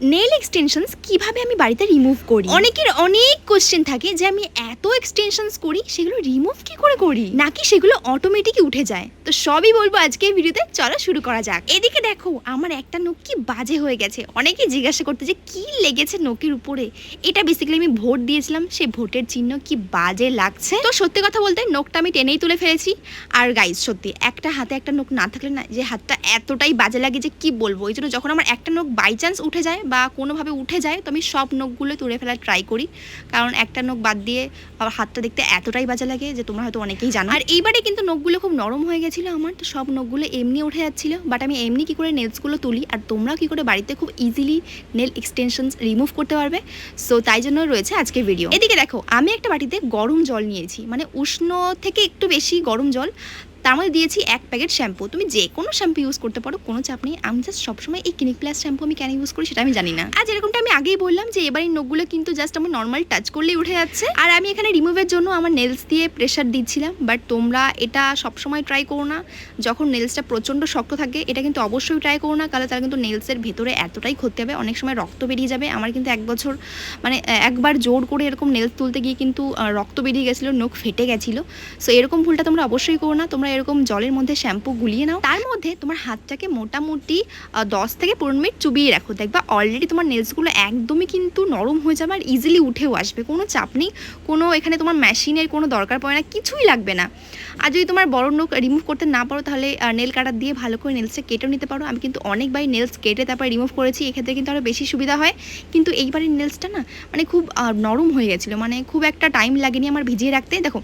Nail extensions কিভাবে আমি বাড়িতে রিমুভ করি। অনেকের অনেক কোশ্চেন থাকে যে আমি এত এক্সটেনশনস করি সেগুলো রিমুভ কি করে করি, নাকি সেগুলো অটোমেটিকই উঠে যায়। তো সবই বলবো আজকে এই ভিডিওতে, চলো শুরু করা যাক। এদিকে দেখো আমার একটা নখ কি বাজে হয়ে গেছে। অনেকেই জিজ্ঞাসা করতে যে কি লেগেছে নখের উপরে। এটা বেসিক্যালি আমি ভোট দিয়েছিলাম, সেই ভোটের চিহ্ন কি বাজে লাগছে। তো সত্যি কথা বলতে নখটা আমি টেনেই তুলে ফেলেছি। আর গাইজ সত্যি একটা হাতে একটা নখ না থাকলে না যে হাতটা এতটাই বাজে লাগে যে কি বলবো। এই জন্য যখন আমার একটা নখ বাই চান্স উঠে যায় বা কোনোভাবে উঠে যায় তো আমি সব নখগুলো তুলে ফেলার ট্রাই করি, কারণ একটা নখ বাদ দিয়ে আমার হাতটা দেখতে এতটাই বাজে লাগে যে তোমরা হয়তো অনেকেই জানো। আর এইবারে কিন্তু নখগুলো খুব নরম হয়ে গেছিলো আমার, তো সব নখগুলো এমনি উঠে যাচ্ছিলো। বাট আমি এমনি কি করে নেলসগুলো তুলি আর তোমরাও কি করে বাড়িতে খুব ইজিলি নেল এক্সটেনশনস রিমুভ করতে পারবে, সো তাই জন্য রয়েছে আজকের ভিডিও। এদিকে দেখো আমি একটা বাটিতে গরম জল নিয়েছি, মানে উষ্ণ থেকে একটু বেশি গরম জল, তার মধ্যে দিয়েছি 1 প্যাকেট শ্যাম্পু। তুমি যে কোনো শ্যাম্পু ইউজ করতে পারো, কোনো চাপ নেই। আমি জাস্ট সবসময় এই ক্লিনিক প্লাস শ্যাম্পু আমি কেন ইউজ করি সেটা আমি জানি না। আর যেরকমটা আমি আগেই বললাম যে এবার এই নখগুলো কিন্তু জাস্ট আমার নর্মাল টাচ করলেই উঠে যাচ্ছে। আর আমি এখানে রিমুভের জন্য আমার নেলস দিয়ে প্রেশার দিচ্ছিলাম, বাট তোমরা এটা সবসময় ট্রাই করো না। যখন নেলসটা প্রচণ্ড শক্ত থাকে এটা কিন্তু অবশ্যই ট্রাই করো না, কারণ তার কিন্তু নেলসের ভেতরে এতটাই ক্ষতি হবে, অনেক সময় রক্ত বেরিয়ে যাবে। আমার কিন্তু 1 বছর মানে একবার জোর করে এরকম নেলস তুলতে গিয়ে কিন্তু রক্ত বেরিয়ে গেছিলো, নখ ফেটে গেছিলো। সো এরকম ভুলটা তোমরা অবশ্যই করো না। তোমরা এরকম জলের মধ্যে শ্যাম্পু গুলিয়ে নাও, তার মধ্যে তোমার হাতটাকে মোটামুটি 10 থেকে 15 মিনিট চুবিয়ে রাখো। দেখবা অলরেডি তোমার নেলসগুলো একদমই কিন্তু নরম হয়ে যাবে আর ইজিলি উঠেও আসবে, কোনো চাপ নেই। কোনো এখানে তোমার মেশিনের কোনো দরকার পড়ে না, কিছুই লাগবে না। আর যদি তোমার বড় নখ রিমুভ করতে না পারো তাহলে নেল কাটার দিয়ে ভালো করে নেলসটা কেটেও নিতে পারো। আমি কিন্তু অনেকবার নেলস কেটে তারপরে রিমুভ করেছি, এক্ষেত্রে কিন্তু আরও বেশি সুবিধা হয়। কিন্তু এইবারের নেলসটা না মানে খুব নরম হয়ে গেছিলো, মানে খুব একটা টাইম লাগেনি আমার ভিজিয়ে রাখতে। দেখো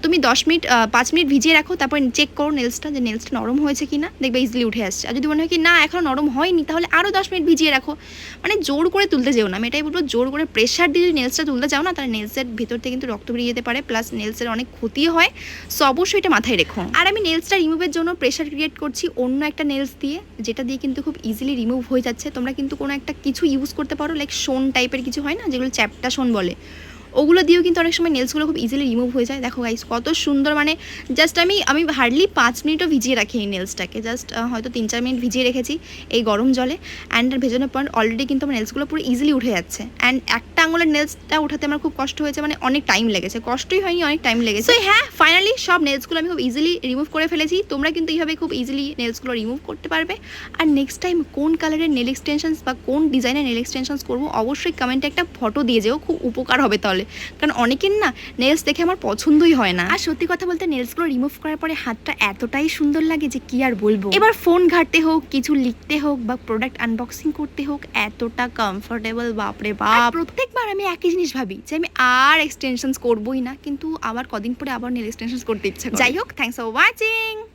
তুমি 10 মিনিট 5 মিনিট ভিজিয়ে রাখো, তারপর চেক করো নেলসটা যে নেলসটা নরম হয়েছে কি না, দেখবে ইজিলি উঠে আসছে। আর যদি মনে হয় কি না এখনও নরম হয়নি তাহলে আরও 10 মিনিট ভিজিয়ে রাখো। মানে জোর করে তুলতে যেও না, আমি এটাই বলবো। জোর করে প্রেশার দিয়ে যদি নেলসটা তুলতে যাও না তাহলে নেলসের ভিতর থেকে কিন্তু রক্ত বেরিয়ে যেতে পারে, প্লাস নেলসের অনেক ক্ষতি হয়। সো অবশ্যই এটা মাথায় রেখো। আর আমি নেলসটা রিমুভের জন্য প্রেশার ক্রিয়েট করছি অন্য একটা নেলস দিয়ে, যেটা দিয়ে কিন্তু খুব ইজিলি রিমুভ হয়ে যাচ্ছে। তোমরা কিন্তু কোনো একটা কিছু ইউজ করতে পারো, লাইক শোন টাইপের কিছু হয় না যেগুলো চ্যাপটা শোন বলে, ওগুলো দিয়েও কিন্তু অনেক সময় নেলসগুলো খুব ইজিলি রিমুভ হয়ে যায়। দেখো গাইস কত সুন্দর, মানে জাস্ট আমি হার্ডলি 5 মিনিটও ভিজিয়ে রাখি এই নেলসটাকে, জাস্ট হয়তো 3-4 মিনিট ভিজিয়ে রেখেছি এই গরম জলে। অ্যান্ড ভেজানোর পর অলরেডি কিন্তু আমার নেলসগুলো পুরো ইজিলি উঠে যাচ্ছে। অ্যান্ড একটা আঙুলের নেলসটা উঠাতে আমার খুব কষ্ট হয়েছে, মানে অনেক টাইম লেগেছে, কষ্টই হয়নি, অনেক টাইম লেগেছে। তো হ্যাঁ, ফাইনালি সব নেলসগুলো আমি খুব ইজিলি রিমুভ করে ফেলেছি। তোমরা কিন্তু এইভাবে খুব ইজিলি নেলসগুলো রিমুভ করতে পারবে। আর নেক্সট টাইম কোন কালারের নেল এক্সটেনশনস বা কোন ডিজাইনের নেল এক্সটেনশনস করবো অবশ্যই কমেন্টে একটা ফটো দিয়ে যেও, খুব উপকার হবে তাহলে। কারণ অনেকের না নেলস দেখে আমার পছন্দই হয় না। আর সত্যি কথা বলতে নেলসগুলো রিমুভ করার পরে হাতটা এতটাই সুন্দর লাগে যে কি আর বলবো। এবার ফোন ঘাটতে হোক, কিছু লিখতে হোক বা প্রোডাক্ট আনবক্সিং করতে হোক, এতটা কমফোর্টেবল, বাপরে বাপ। প্রত্যেকবার আমি একই জিনিস ভাবি যে আমি আর এক্সটেনশনস করবোই না, কিন্তু আবার কদিন পরে আবার নেল এক্সটেনশনস করতে ইচ্ছা করে। যাই হোক, থ্যাংকস ফর ওয়াচিং।